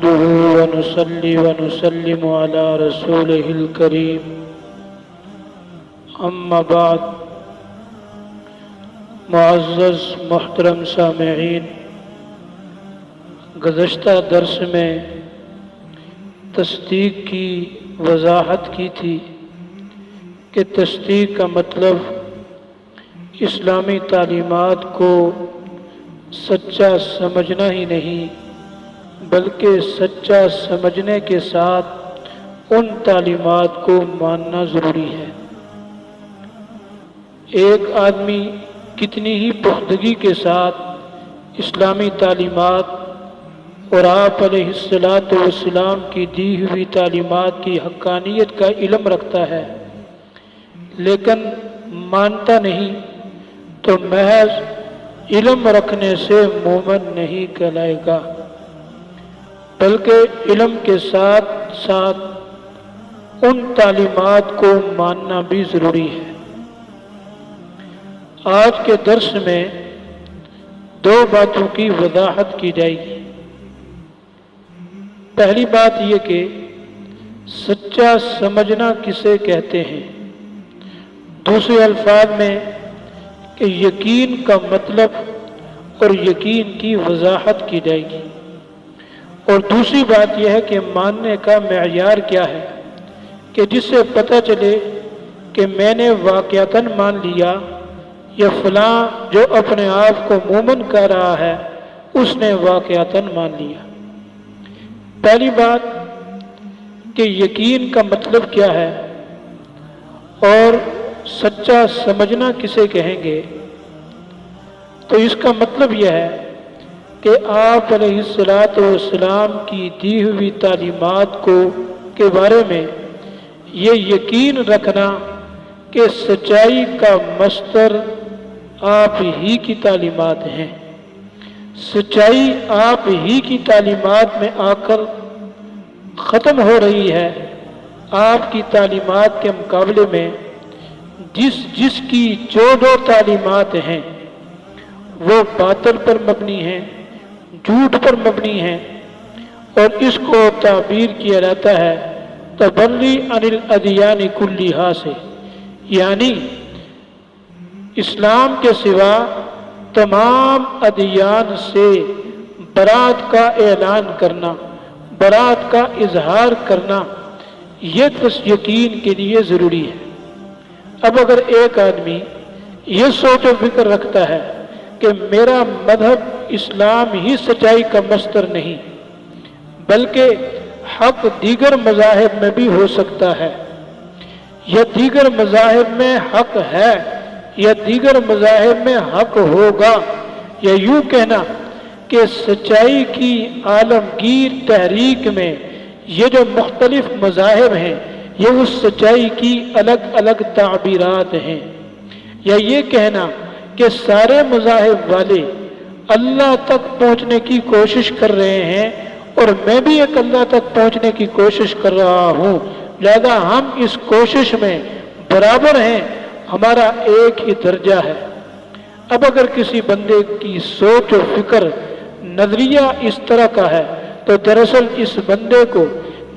نحمده ونصلي ونسلم على رسوله الكريم اما بعد معزز محترم سامعین، گزشتہ درس میں تصدیق کی وضاحت کی تھی کہ تصدیق کا مطلب اسلامی تعلیمات کو سچا سمجھنا ہی نہیں بلکہ سچا سمجھنے کے ساتھ ان تعلیمات کو ماننا ضروری ہے۔ ایک آدمی کتنی ہی پختگی کے ساتھ اسلامی تعلیمات اور آپ علیہ الصلاۃ والسلام کی دی ہوئی تعلیمات کی حقانیت کا علم رکھتا ہے لیکن مانتا نہیں تو محض علم رکھنے سے مومن نہیں کہلائے گا، بلکہ علم کے ساتھ ساتھ ان تعلیمات کو ماننا بھی ضروری ہے۔ آج کے درس میں دو باتوں کی وضاحت کی جائے گی۔ پہلی بات یہ کہ سچا سمجھنا کسے کہتے ہیں، دوسرے الفاظ میں کہ یقین کا مطلب اور یقین کی وضاحت کی جائے گی، اور دوسری بات یہ ہے کہ ماننے کا معیار کیا ہے کہ جس سے پتہ چلے کہ میں نے واقعتاً مان لیا یا فلاں جو اپنے آپ کو مومن کہہ رہا ہے اس نے واقعتاً مان لیا۔ پہلی بات کہ یقین کا مطلب کیا ہے اور سچا سمجھنا کسے کہیں گے، تو اس کا مطلب یہ ہے کہ آپ علیہ الصلاۃ والسلام کی دی ہوئی تعلیمات کے بارے میں یہ یقین رکھنا کہ سچائی کا مصدر آپ ہی کی تعلیمات ہیں، سچائی آپ ہی کی تعلیمات میں آ کر ختم ہو رہی ہے۔ آپ کی تعلیمات کے مقابلے میں جس کی جو تعلیمات ہیں وہ باطل پر مبنی ہیں، جھوٹ پر مبنی ہیں، اور اس کو تعبیر کیا جاتا ہے تبری عن الادیان کلیہا سے، یعنی اسلام کے سوا تمام ادیان سے برات کا اعلان کرنا، برات کا اظہار کرنا، یہ یقین کے لیے ضروری ہے۔ اب اگر ایک آدمی یہ سوچ و فکر رکھتا ہے کہ میرا مذہب اسلام ہی سچائی کا مصدر نہیں بلکہ حق دیگر مذاہب میں بھی ہو سکتا ہے، یا دیگر مذاہب میں حق ہے یا دیگر مذاہب میں حق ہوگا، یا یوں کہنا کہ سچائی کی عالمگیر تحریک میں یہ جو مختلف مذاہب ہیں یہ اس سچائی کی الگ الگ تعبیرات ہیں، یا یہ کہنا کہ سارے مذاہب والے اللہ تک پہنچنے کی کوشش کر رہے ہیں اور میں بھی ایک اللہ تک پہنچنے کی کوشش کر رہا ہوں، لہذا ہم اس کوشش میں برابر ہیں، ہمارا ایک ہی درجہ ہے۔ اب اگر کسی بندے کی سوچ و فکر نظریہ اس طرح کا ہے تو دراصل اس بندے کو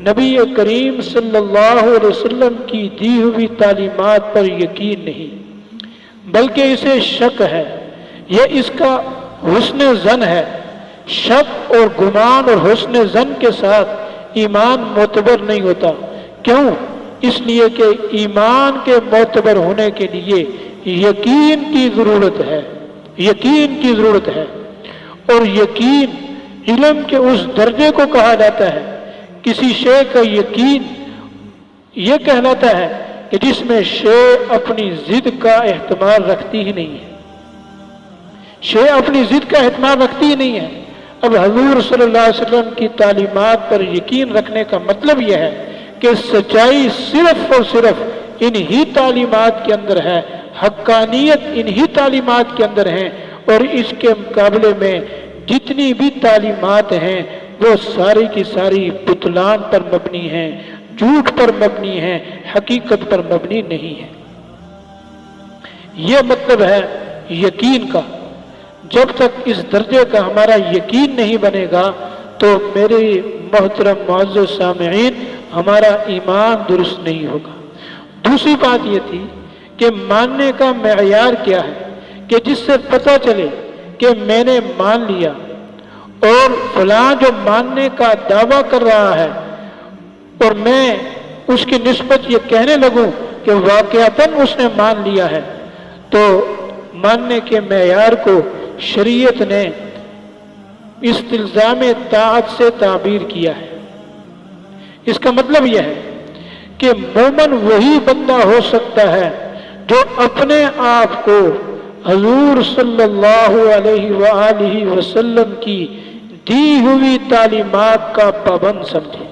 نبی کریم صلی اللہ علیہ وسلم کی دی ہوئی تعلیمات پر یقین نہیں بلکہ اسے شک ہے، یہ اس کا حسن ظن ہے۔ شک اور گمان اور حسن ظن کے ساتھ ایمان معتبر نہیں ہوتا۔ کیوں؟ اس لیے کہ ایمان کے معتبر ہونے کے لیے یقین کی ضرورت ہے، یقین کی ضرورت ہے، اور یقین علم کے اس درجے کو کہا جاتا ہے۔ کسی شے کا یقین یہ کہلاتا ہے کہ جس میں شے اپنی ضد کا احتمال رکھتی ہی نہیں ہے، شے اپنی ضد کا احتمال رکھتی ہی نہیں ہے۔ اب حضور صلی اللہ علیہ وسلم کی تعلیمات پر یقین رکھنے کا مطلب یہ ہے کہ سچائی صرف اور صرف انہی تعلیمات کے اندر ہے، حقانیت انہی تعلیمات کے اندر ہیں، اور اس کے مقابلے میں جتنی بھی تعلیمات ہیں وہ ساری کی ساری بطلان پر مبنی ہیں، جھوٹ پر مبنی ہیں، حقیقت پر مبنی نہیں ہے۔ یہ مطلب ہے یقین کا۔ جب تک اس درجے کا ہمارا یقین نہیں بنے گا تو میری محترم معزز سامعین ہمارا ایمان درست نہیں ہوگا۔ دوسری بات یہ تھی کہ ماننے کا معیار کیا ہے کہ جس سے پتہ چلے کہ میں نے مان لیا، اور فلاں جو ماننے کا دعویٰ کر رہا ہے اور میں اس کی نسبت یہ کہنے لگوں کہ واقعتاً اس نے مان لیا ہے، تو ماننے کے معیار کو شریعت نے استلزام طاعت سے تعبیر کیا ہے۔ اس کا مطلب یہ ہے کہ مومن وہی بندہ ہو سکتا ہے جو اپنے آپ کو حضور صلی اللہ علیہ وآلہ وسلم کی دی ہوئی تعلیمات کا پابند سمجھے،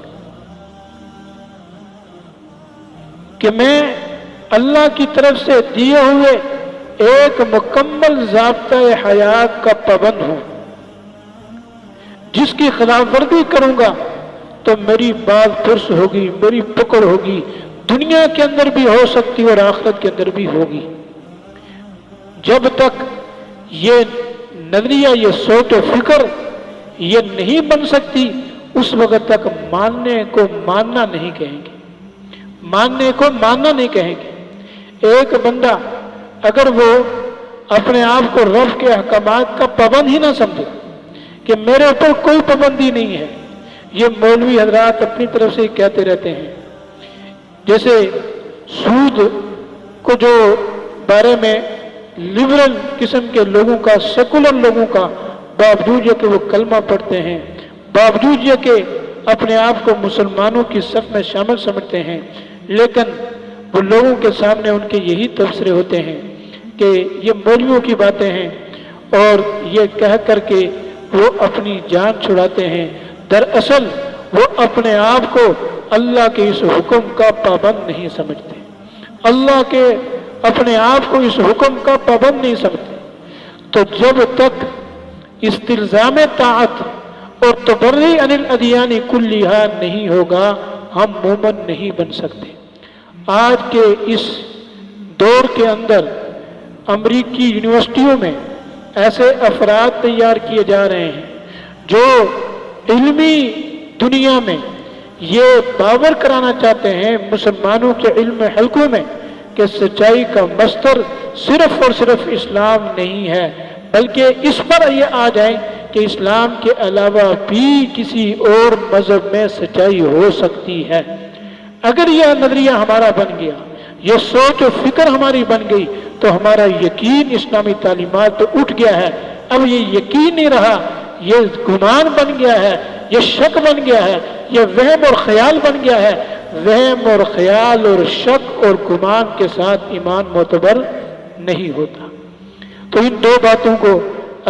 کہ میں اللہ کی طرف سے دیے ہوئے ایک مکمل ضابطۂ حیات کا پابند ہوں، جس کی خلاف ورزی کروں گا تو میری بات پرس ہوگی، میری پکڑ ہوگی، دنیا کے اندر بھی ہو سکتی اور آخرت کے اندر بھی ہوگی۔ جب تک یہ نظریہ، یہ سوچ و فکر یہ نہیں بن سکتی، اس وقت تک ماننے کو ماننا نہیں کہیں گے، ماننے کو ماننا نہیں کہیں گے۔ ایک بندہ اگر وہ اپنے آپ کو رب کے احکامات کا پابند ہی نہ سمجھے کہ میرے اوپر کوئی پابندی نہیں ہے، یہ مولوی حضرات اپنی طرف سے ہی کہتے رہتے ہیں، جیسے سود کو جو بارے میں لبرل قسم کے لوگوں کا، سیکولر لوگوں کا، باوجود یہ کہ وہ کلمہ پڑھتے ہیں، باوجود یہ کہ اپنے آپ کو مسلمانوں کی صف میں شامل سمجھتے ہیں، لیکن وہ لوگوں کے سامنے ان کے یہی تبصرے ہوتے ہیں کہ یہ مولویوں کی باتیں ہیں، اور یہ کہہ کر کے وہ اپنی جان چھڑاتے ہیں۔ دراصل وہ اپنے آپ کو اللہ کے اس حکم کا پابند نہیں سمجھتے، اللہ کے اپنے آپ کو اس حکم کا پابند نہیں سمجھتے۔ تو جب تک استلزام طاعت اور تبرئی عن الادیان کلیہا نہیں ہوگا، ہم مومن نہیں بن سکتے۔ آج کے اس دور کے اندر امریکی یونیورسٹیوں میں ایسے افراد تیار کیے جا رہے ہیں جو علمی دنیا میں یہ باور کرانا چاہتے ہیں مسلمانوں کے علم حلقوں میں کہ سچائی کا مصدر صرف اور صرف اسلام نہیں ہے، بلکہ اس پر یہ آ جائیں کہ اسلام کے علاوہ بھی کسی اور مذہب میں سچائی ہو سکتی ہے۔ اگر یہ نظریہ ہمارا بن گیا، یہ سوچ و فکر ہماری بن گئی، تو ہمارا یقین اسلامی تعلیمات پہ اٹھ گیا ہے۔ اب یہ یقین نہیں رہا، یہ گمان بن گیا ہے، یہ شک بن گیا ہے، یہ وہم اور خیال بن گیا ہے۔ وہم اور خیال اور شک اور گمان کے ساتھ ایمان معتبر نہیں ہوتا۔ تو ان دو باتوں کو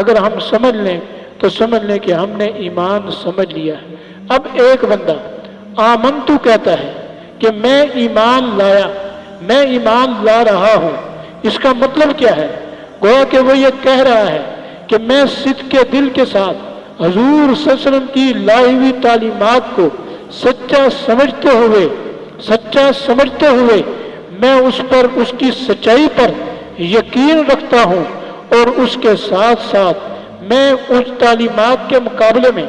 اگر ہم سمجھ لیں تو سمجھ لیں کہ ہم نے ایمان سمجھ لیا ہے۔ اب ایک بندہ آمنتو کہتا ہے کہ میں ایمان لایا، میں ایمان لا رہا ہوں، اس کا مطلب کیا ہے؟ گویا کہ وہ یہ کہہ رہا ہے کہ میں صدق کے دل کے ساتھ حضور صلی اللہ علیہ وسلم کی لائی ہوئی تعلیمات کو سچا سمجھتے ہوئے میں اس پر، اس کی سچائی پر یقین رکھتا ہوں، اور اس کے ساتھ ساتھ میں اس تعلیمات کے مقابلے میں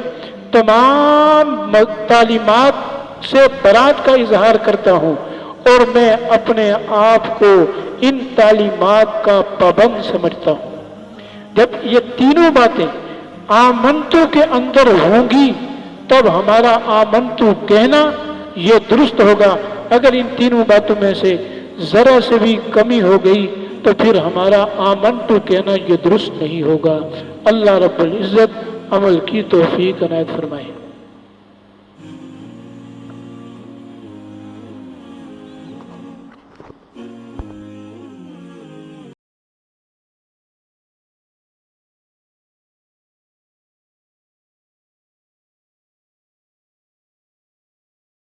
تمام تعلیمات سے برات کا اظہار کرتا ہوں، اور میں اپنے آپ کو ان تعلیمات کا پابند سمجھتا ہوں۔ جب یہ تینوں باتیں آمنتو کے اندر ہوں گی تب ہمارا آمنتو کہنا یہ درست ہوگا۔ اگر ان تینوں باتوں میں سے ذرا سے بھی کمی ہو گئی تو پھر ہمارا آمنتو کہنا یہ درست نہیں ہوگا۔ اللہ رب العزت عمل کی توفیق عنایت فرمائے۔